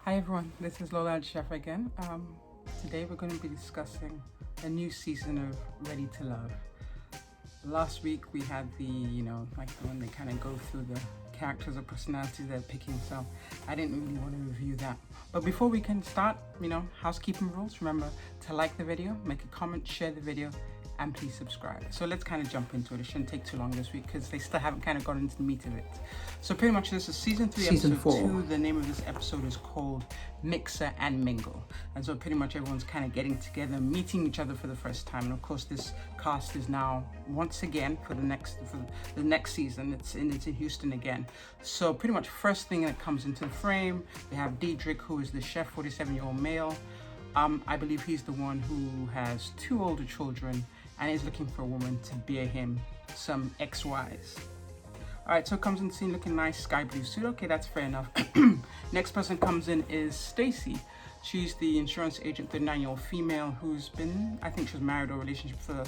Hi everyone, this is Lola Chef again. Today we're going to be discussing a new season of Ready to Love. Last week we had the, like the one they kind of go through the characters or personalities they're picking, so I didn't really want to review that. But before we can start, housekeeping rules. Remember to like the video, make a comment, share the video, and please subscribe. So let's kind of jump into it. It shouldn't take too long this week because they still haven't kind of gotten into the meat of it. So pretty much this is season 3, episode 4. The name of this episode is called Mixer and Mingle. And so pretty much everyone's kind of getting together, meeting each other for the first time. And of course this cast is now once again for the next season. It's in Houston again. So pretty much first thing that comes into the frame, we have Diedrich, who is the chef, 47-year-old male. I believe he's the one who has 2 older children and is looking for a woman to bear him some XYs. All right, so it comes in scene looking nice, sky blue suit. Okay, that's fair enough. Next person comes in is Stacy. She's the insurance agent, 39-year-old female who's been, I think she was married or relationship for,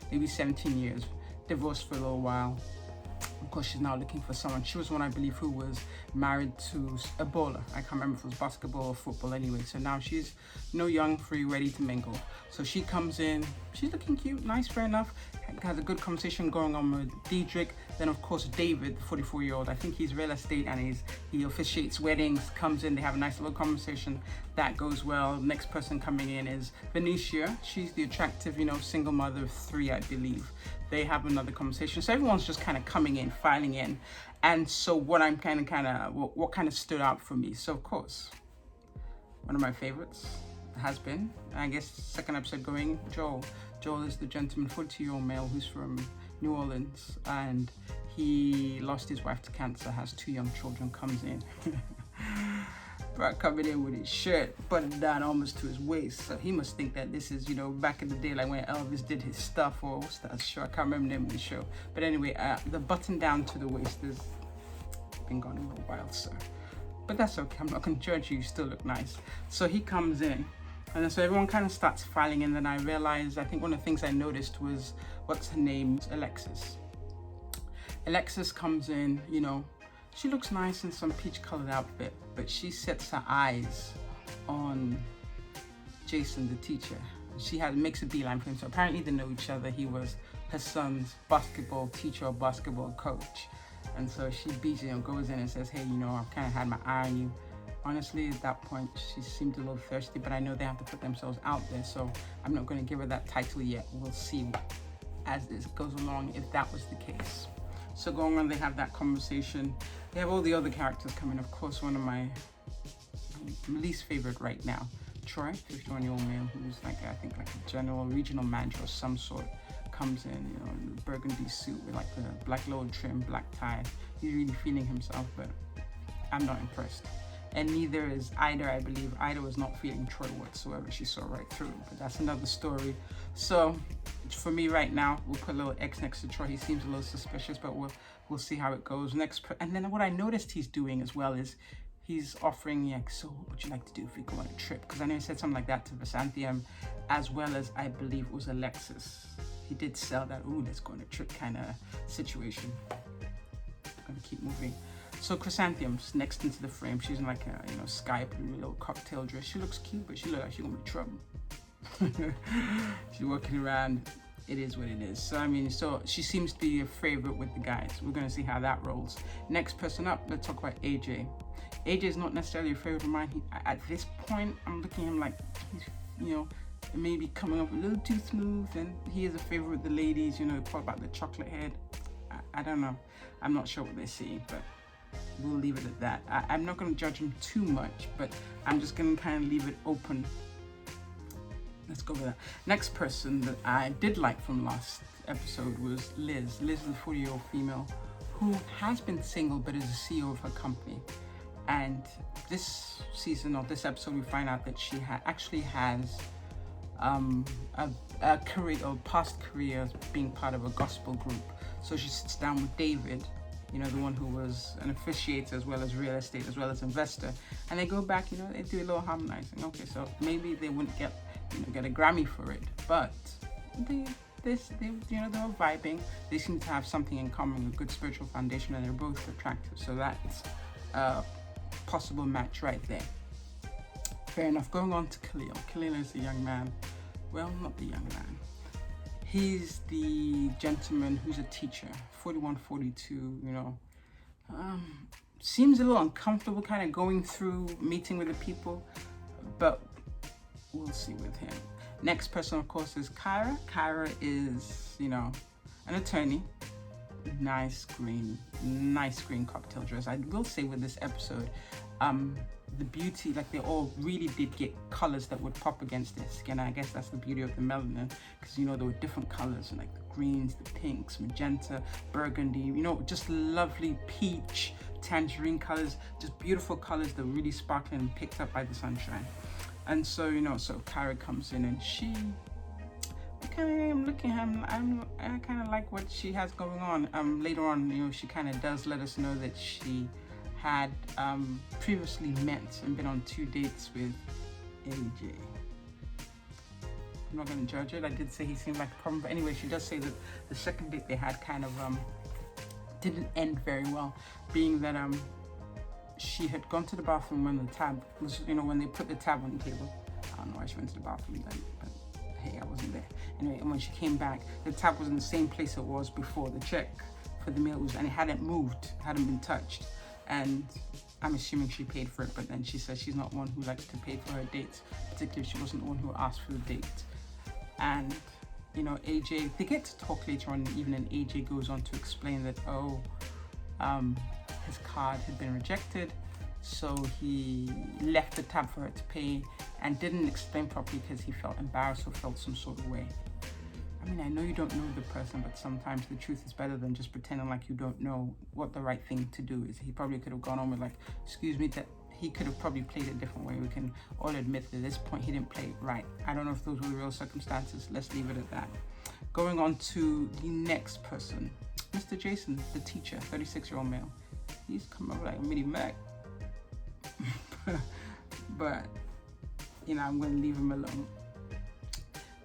maybe 17 years, divorced for a little while. Of course, she's now looking for someone. She was one, I believe, who was married to a bowler. I can't remember if it was basketball or football anyway. So now she's young, free, ready to mingle. So she comes in. She's looking cute, nice, fair enough. Has a good conversation going on with Diedrich. Then, of course, David, the 44-year-old. I think he's real estate and he officiates weddings, comes in. They have a nice little conversation. That goes well. Next person coming in is Venetia. She's the attractive, single mother of 3, I believe. They have another conversation. So everyone's just kind of coming in, filing in. And so what I'm what kind of stood out for me. So of course, one of my favorites has been, I guess, second episode going, Joel. Joel is the gentleman, 42-year-old male who's from New Orleans, and he lost his wife to cancer, has 2 young children, comes in. Coming in with his shirt buttoned down almost to his waist, so he must think that this is, back in the day, like when Elvis did his stuff, or what's that show? I can't remember the name of the show. But anyway, the button down to the waist has been gone a little while, sir. But that's okay. I'm not gonna judge you. You still look nice. So he comes in, and then so everyone kind of starts filing in. Then I realized, I think one of the things I noticed was, what's her name? Alexis. Alexis comes in, she looks nice in some peach-colored outfit, but she sets her eyes on Jason, the teacher. She makes a beeline for him. So apparently they know each other. He was her son's basketball teacher or basketball coach. And so she beats him, goes in and says, hey, I've kind of had my eye on you. Honestly, at that point, she seemed a little thirsty, but I know they have to put themselves out there. So I'm not going to give her that title yet. We'll see as this goes along if that was the case. So going on, they have that conversation. They have all the other characters coming. Of course, one of my least favorite right now, Troy, 51-year-old male who's I think like a general regional manager of some sort, comes in, in the burgundy suit with like the black low trim, black tie. He's really feeling himself, but I'm not impressed. And neither is Ida, I believe. Ida was not feeling Troy whatsoever. She saw right through him, but that's another story. So for me right now, we'll put a little X next to Troy. He seems a little suspicious, but we'll see how it goes. And then what I noticed he's doing as well is he's offering, so what would you like to do if we go on a trip? Because I know he said something like that to Chrysanthemum, as well as I believe it was Alexis. He did sell that, let's go on a trip kind of situation. I'm gonna keep moving. So Chrysanthemum's next into the frame. She's in like a sky blue little cocktail dress. She looks cute, but she looks like she's gonna be trouble. She's walking around. It is what it is. So she seems to be a favorite with the guys. We're gonna see how that rolls. Next person up, let's talk about AJ. AJ is not necessarily a favorite of mine. At this point, I'm looking at him like he's, maybe coming up a little too smooth, and he is a favorite with the ladies. Talk about the chocolate head. I don't know. I'm not sure what they're seeing, but we'll leave it at that. I'm not going to judge him too much, but I'm just going to kind of leave it open. Let's go with that. Next person that I did like from last episode was Liz. Liz is a 40-year-old female who has been single but is the CEO of her company. And this season or this episode, we find out that she actually has a career or past career being part of a gospel group. So she sits down with David, the one who was an officiator as well as real estate as well as investor, and they go back, they do a little harmonizing. Okay, so maybe they wouldn't get a Grammy for it, but they were vibing. They seem to have something in common, a good spiritual foundation, and they're both attractive. So that's a possible match right there. Fair enough. Going on to Khalil. Khalil is a young man. Well, not the young man. He's the gentleman who's a teacher, 41, 42, you know. Seems a little uncomfortable kind of going through meeting with the people, but we'll see with him. Next person, of course, is Kyra. Kyra is, you know, an attorney. Nice green cocktail dress. I will say with this episode, the beauty, like they all really did get colors that would pop against their skin. I guess that's the beauty of the melanin, because, you know, there were different colors, like the greens, the pinks, magenta, burgundy, you know, just lovely peach, tangerine colors, just beautiful colors that were really sparkling and picked up by the sunshine. And so, you know, so Kyra comes in and she kind of looking at him. I kind of like what she has going on. Later on, you know, she kind of does let us know that she had previously met and been on 2 dates with AJ. I'm not going to judge it. I did say he seemed like a problem, but anyway, she does say that the second date they had kind of didn't end very well, being that she had gone to the bathroom when the tab was, you know, when they put the tab on the table. I don't know why she went to the bathroom then, but hey, I wasn't there. Anyway, and when she came back, the tab was in the same place it was before. The check for the meal was, and it hadn't moved, hadn't been touched. And I'm assuming she paid for it, but then she says she's not one who likes to pay for her dates, particularly if she wasn't the one who asked for the date. And, you know, AJ, they get to talk later on in the evening, and AJ goes on to explain that, his card had been rejected, so he left the tab for her to pay and didn't explain properly because he felt embarrassed or felt some sort of way. I mean, I know you don't know the person, but sometimes the truth is better than just pretending like you don't know what the right thing to do is. He probably could have gone on with like, excuse me, that he could have probably played it a different way. We can all admit that at this point he didn't play it right. I don't know if those were the real circumstances. Let's leave it at that. Going on to the next person, Mr. Jason, the teacher, 36-year-old male. He's come up like a mini Mac. But, you know, I'm going to leave him alone.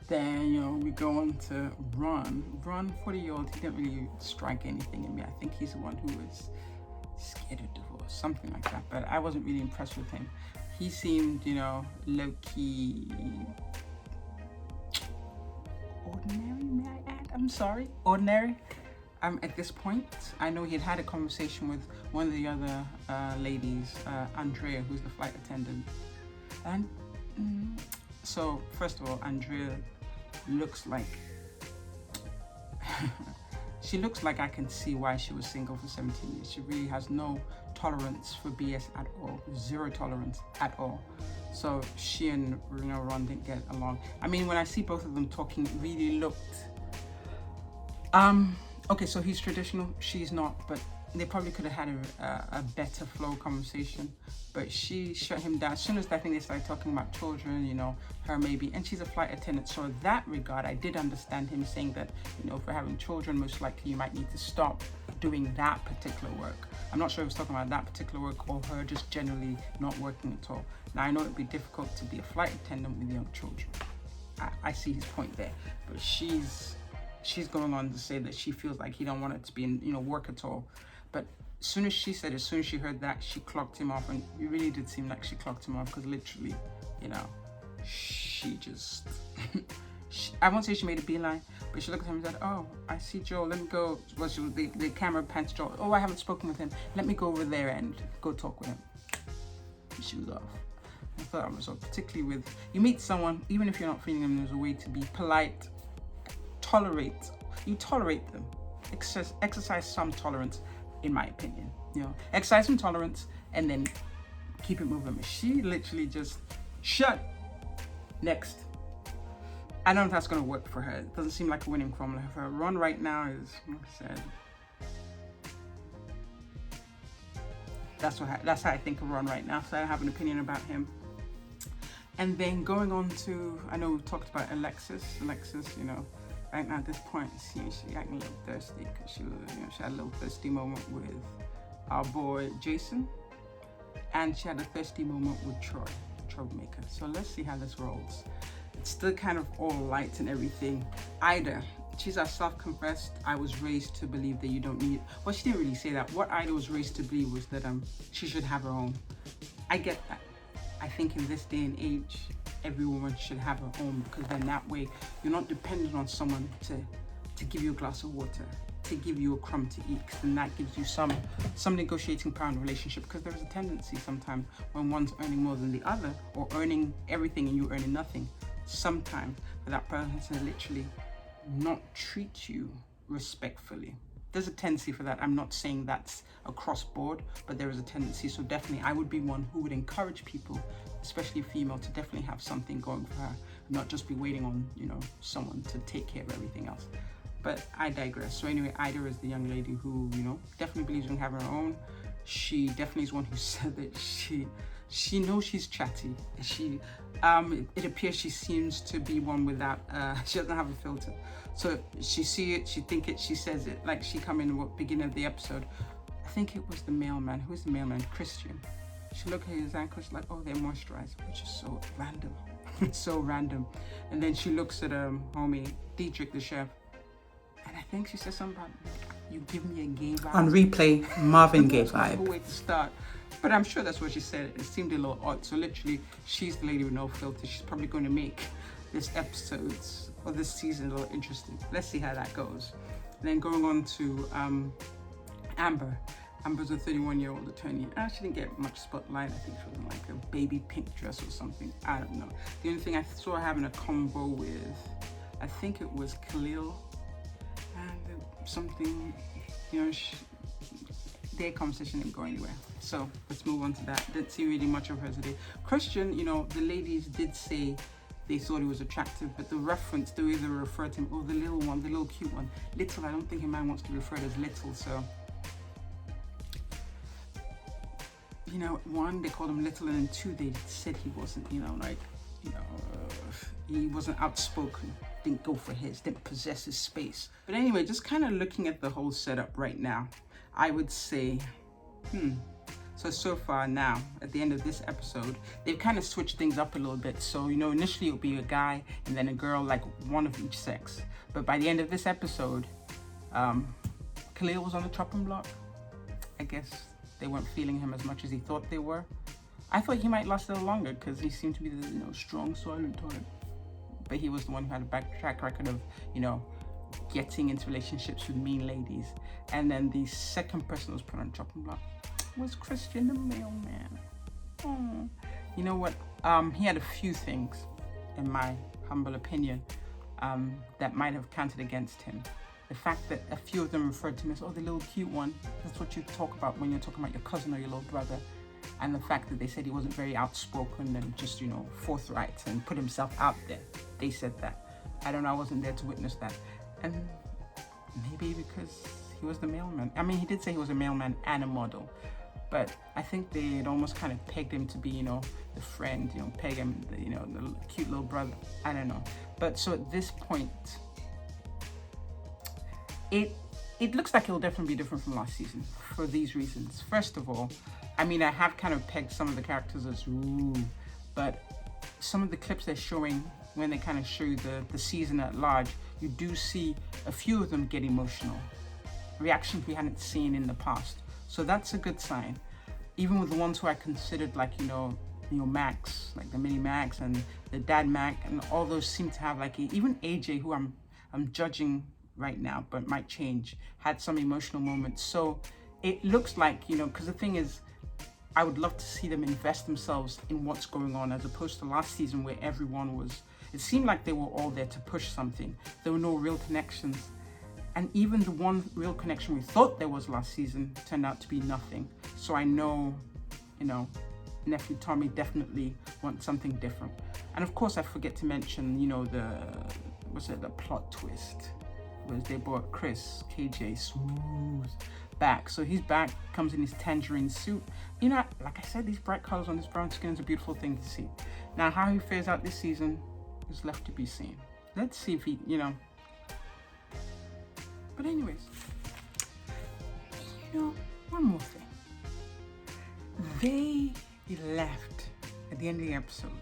Then, you know, we go on to Ron. Ron, 40-year-old, he didn't really strike anything in me. I think he's the one who was scared of divorce, something like that. But I wasn't really impressed with him. He seemed, you know, low-key ordinary, may I add? I'm sorry, ordinary. At this point, I know he had a conversation with one of the other ladies, Andrea, who's the flight attendant. And so, first of all, Andrea looks like, she looks like I can see why she was single for 17 years. She really has no tolerance for BS at all, zero tolerance at all. So she and, you know, Ron didn't get along. I mean, when I see both of them talking, it really looked, okay, so he's traditional, she's not, but they probably could have had a better flow conversation, but she shut him down. As soon as I think they started talking about children, you know, her maybe, and she's a flight attendant. So in that regard, I did understand him saying that, you know, for having children, most likely you might need to stop doing that particular work. I'm not sure if he was talking about that particular work or her just generally not working at all. Now, I know it'd be difficult to be a flight attendant with young children. I see his point there, but she's going on to say that she feels like he don't want it to be in, you know, work at all. But as soon as she heard that, she clocked him off, and it really did seem like she clocked him off, because literally, you know, she just, I won't say she made a beeline, but she looked at him and said, oh, I see Joel, let me go. Well, the camera pans to Joel. Oh, I haven't spoken with him. Let me go over there and go talk with him. She was off. I thought that was off, particularly with, you meet someone, even if you're not feeling them, there's a way to be polite, you tolerate them, exercise some tolerance, in my opinion, you know, exercise some tolerance and then keep it moving. She literally just shut. Next. I don't know if that's going to work for her. It doesn't seem like a winning formula for her. Ron right now is, like I said, that's how I think of Ron right now, so I have an opinion about him. And then going on to, I know we've talked about Alexis, you know, right now at this point, she's acting a little thirsty because she was, you know, she had a little thirsty moment with our boy Jason, and she had a thirsty moment with Troy, the troublemaker. So let's see how this rolls. It's still kind of all light and everything. Ida, she's a self-confessed, I was raised to believe that you don't need, well, she didn't really say that. What Ida was raised to believe was that she should have her own. I get that. I think in this day and age, every woman should have her own, because then that way you're not dependent on someone to give you a glass of water, to give you a crumb to eat, because then that gives you some negotiating power in a relationship. Because there is a tendency sometimes when one's earning more than the other, or earning everything and you earning nothing, sometimes for that person to literally not treat you respectfully. There's a tendency for that. I'm not saying that's across board, but there is a tendency. So definitely I would be one who would encourage people, especially female, to definitely have something going for her, not just be waiting on, you know, someone to take care of everything else. But I digress. So anyway, Ida is the young lady who, you know, definitely believes in having her own. She definitely is one who said that she knows she's chatty. It appears she seems to be one without, she doesn't have a filter. So she see it, she think it, she says it. Like she come in at the beginning of the episode, I think it was the mailman. Who's the mailman? Christian. She looked at his ankles, like, oh, they're moisturized, which is so random. It's so random. And then she looks at homie, Dietrich, the chef, and I think she says something about, you give me a gay vibe. On replay, Marvin Gaye vibe. That's a way to start. But I'm sure that's what she said. It seemed a little odd. So literally, she's the lady with no filter. She's probably going to make this episodes or this season a little interesting. Let's see how that goes. And then going on to Amber. Amber's a 31-year-old attorney. She didn't get much spotlight. I think she was in like a baby pink dress or something. I don't know. The only thing I saw her having a combo with, I think it was Khalil and something, you know, their conversation didn't go anywhere. So let's move on to that. Didn't see really much of her today. Christian, you know, the ladies did say they thought he was attractive, but the reference, they either refer to him, oh, the little one, the little cute one. Little, I don't think a man wants to be referred as little, so. You know, one, they called him little, and then two, they said he wasn't, you know, like, you know, he wasn't outspoken, didn't go for his, didn't possess his space. But anyway, just kind of looking at the whole setup right now, I would say, so far now, at the end of this episode, they've kind of switched things up a little bit. So, you know, initially it would be a guy and then a girl, like one of each sex. But by the end of this episode, Khalil was on the chopping block. I guess they weren't feeling him as much as he thought they were. I thought he might last a little longer because he seemed to be the, you know, strong, silent type. But he was the one who had a track record of, you know, getting into relationships with mean ladies. And then the second person who was put on the chopping block was Christian, the mailman. Oh. You know what? He had a few things, in my humble opinion, that might have counted against him. The fact that a few of them referred to him as, oh, the little cute one. That's what you talk about when you're talking about your cousin or your little brother. And the fact that they said he wasn't very outspoken and just, you know, forthright and put himself out there. They said that. I don't know, I wasn't there to witness that. And maybe because he was the mailman. I mean, he did say he was a mailman and a model. But I think they had almost kind of pegged him to be, you know, the friend, you know, peg him, you know, the cute little brother. I don't know. But so at this point, it looks like it'll definitely be different from last season for these reasons. First of all, I mean, I have kind of pegged some of the characters as ooh, but some of the clips they're showing when they kind of show you the season at large, you do see a few of them get emotional. Reactions we hadn't seen in the past. So that's a good sign. Even with the ones who I considered like, you know, Max, like the mini Max and the dad Mac, and all those seem to have like, even AJ, who I'm judging right now, but might change, had some emotional moments. So it looks like, you know, because the thing is, I would love to see them invest themselves in what's going on, as opposed to last season where everyone was, it seemed like they were all there to push something. There were no real connections. And even the one real connection we thought there was last season turned out to be nothing. So I know, you know, nephew Tommy definitely wants something different. And of course I forget to mention, you know, the plot twist was they brought Chris, KJ, smooth back. So he's back, comes in his tangerine suit. You know, like I said, these bright colors on his brown skin is a beautiful thing to see. Now, how he fares out this season is left to be seen. Let's see if he, you know. But anyways, you know, one more thing. They left at the end of the episode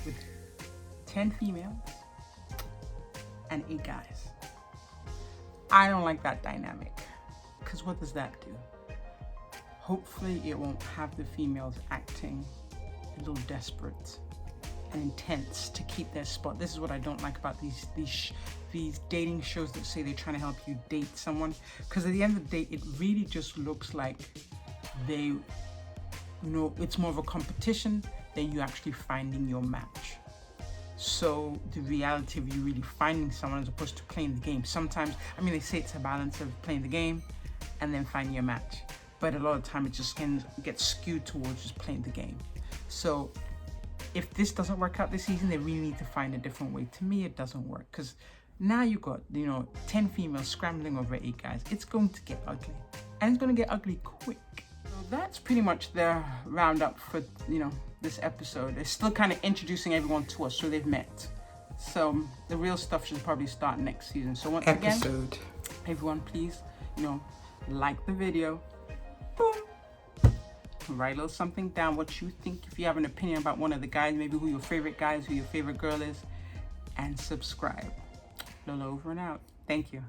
with 10 females and 8 guys. I don't like that dynamic, because what does that do? Hopefully it won't have the females acting little desperate and intense to keep their spot. This is what I don't like about these dating shows that say they're trying to help you date someone, because at the end of the day, it really just looks like they, you know, it's more of a competition than you actually finding your match. So the reality of you really finding someone as opposed to playing the game. Sometimes, I mean, they say it's a balance of playing the game and then finding your match, but a lot of time it just can get skewed towards just playing the game. So if this doesn't work out this season, they really need to find a different way. To me, it doesn't work, because now you've got, you know, 10 females scrambling over 8 guys. It's going to get ugly, and it's going to get ugly quick. So that's pretty much the roundup for, you know, this episode. It's still kind of introducing everyone to us, so they've met. So the real stuff should probably start next season. So once again, everyone, please, you know, like the video, boom, write a little something down, what you think, if you have an opinion about one of the guys, maybe who your favorite guy is, who your favorite girl is, and subscribe. Lola over and out. Thank you.